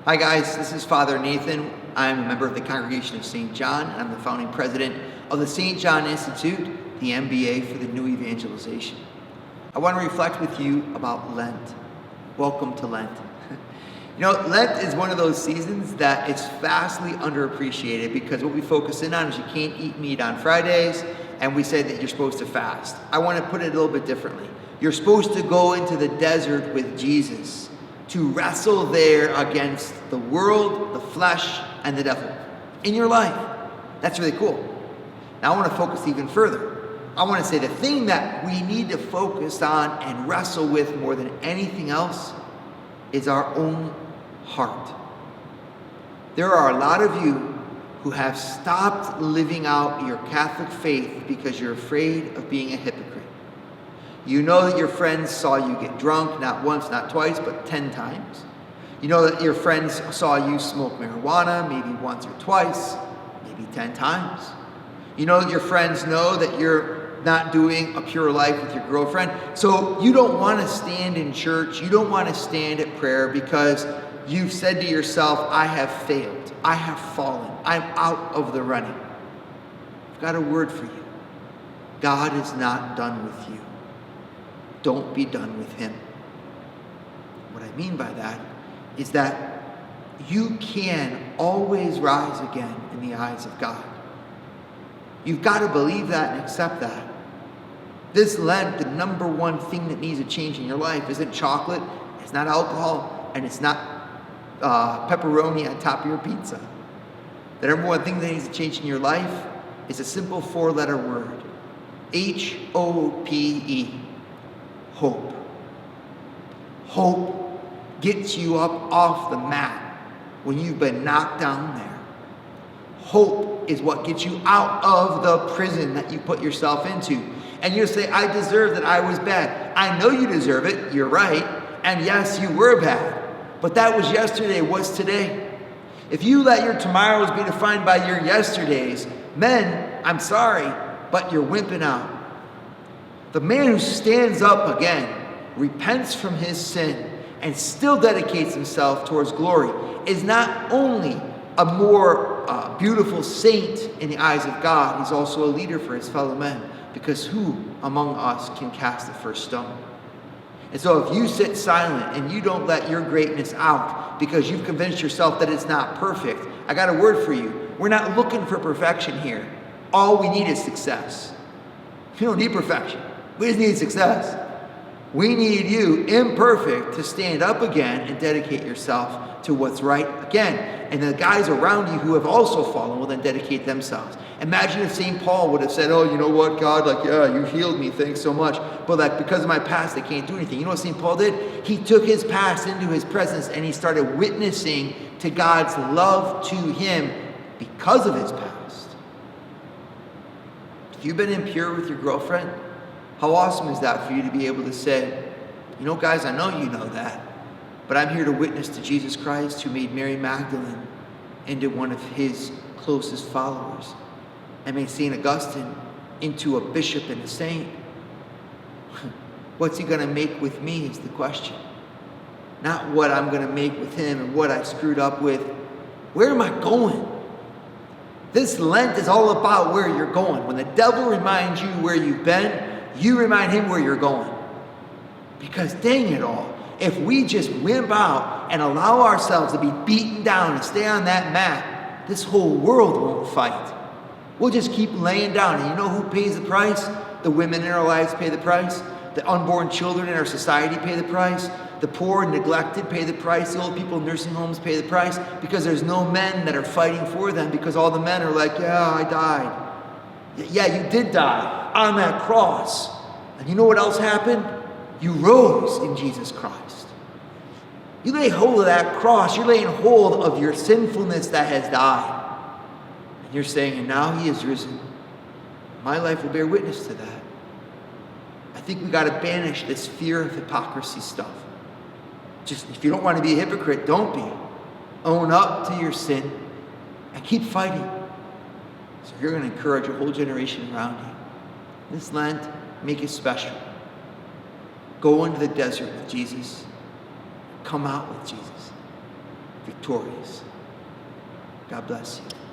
Hi guys, this is Father Nathan. I'm a member of the Congregation of St. John, and I'm the founding president of the St. John Institute, the MBA for the New Evangelization. I want to reflect with you about Lent. Welcome to Lent. Lent is one of those seasons that it's vastly underappreciated because what we focus in on is you can't eat meat on Fridays, and we say that you're supposed to fast. I want to put it a little bit differently. You're supposed to go into the desert with Jesus to wrestle there against the world, the flesh, and the devil in your life. That's really cool. Now I want to focus even further. I want to say the thing that we need to focus on and wrestle with more than anything else is our own heart. There are a lot of you who have stopped living out your Catholic faith because you're afraid of being a hypocrite. You know that your friends saw you get drunk, not once, not twice, but 10 times. You know that your friends saw you smoke marijuana, maybe once or twice, maybe 10 times. You know that your friends know that you're not doing a pure life with your girlfriend. So you don't want to stand in church, you don't want to stand at prayer because you've said to yourself, I have failed, I have fallen, I'm out of the running. I've got a word for you. God is not done with you. Don't be done with him. What I mean by that is that you can always rise again in the eyes of God. You've got to believe that and accept that. This Lent, the number one thing that needs a change in your life isn't chocolate, it's not alcohol, and it's not pepperoni on top of your pizza. The number one thing that needs to change in your life is a simple 4-letter word. H-O-P-E. Hope. Hope gets you up off the mat when you've been knocked down there. Hope is what gets you out of the prison that you put yourself into. And you say, I deserve that I was bad. I know you deserve it. You're right. And yes, you were bad. But that was yesterday. What's today? If you let your tomorrows be defined by your yesterdays, men, I'm sorry, but you're wimping out. The man who stands up again, repents from his sin, and still dedicates himself towards glory is not only a more beautiful saint in the eyes of God, he's also a leader for his fellow men, because who among us can cast the first stone? And so if you sit silent and you don't let your greatness out because you've convinced yourself that it's not perfect, I got a word for you. We're not looking for perfection here. All we need is success. We don't need perfection. We just need success. We need you, imperfect, to stand up again and dedicate yourself to what's right again. And the guys around you who have also fallen will then dedicate themselves. Imagine if St. Paul would have said, oh, you know what, God, you healed me, thanks so much. But because of my past, I can't do anything. You know what St. Paul did? He took his past into his presence and he started witnessing to God's love to him because of his past. If you've been impure with your girlfriend, how awesome is that for you to be able to say, guys, I know you know that, but I'm here to witness to Jesus Christ who made Mary Magdalene into one of his closest followers and made St. Augustine into a bishop and a saint. What's he going to make with me is the question. Not what I'm going to make with him and what I screwed up with. Where am I going? This Lent is all about where you're going. When the devil reminds you where you've been, you remind him where you're going. Because dang it all, if we just wimp out and allow ourselves to be beaten down and stay on that mat, this whole world won't fight. We'll just keep laying down. And you know who pays the price? The women in our lives pay the price. The unborn children in our society pay the price. The poor and neglected pay the price. The old people in nursing homes pay the price because there's no men that are fighting for them because all the men are like, yeah, I died. Yeah, you did die on that cross. And you know what else happened? You rose in Jesus Christ. You lay hold of that cross. You're laying hold of your sinfulness that has died. And you're saying, and now he is risen. My life will bear witness to that. I think we got to banish this fear of hypocrisy stuff. Just, if you don't want to be a hypocrite, don't be. Own up to your sin and keep fighting. So you're going to encourage a whole generation around you. This Lent, make it special. Go into the desert with Jesus. Come out with Jesus. victorious. God bless you.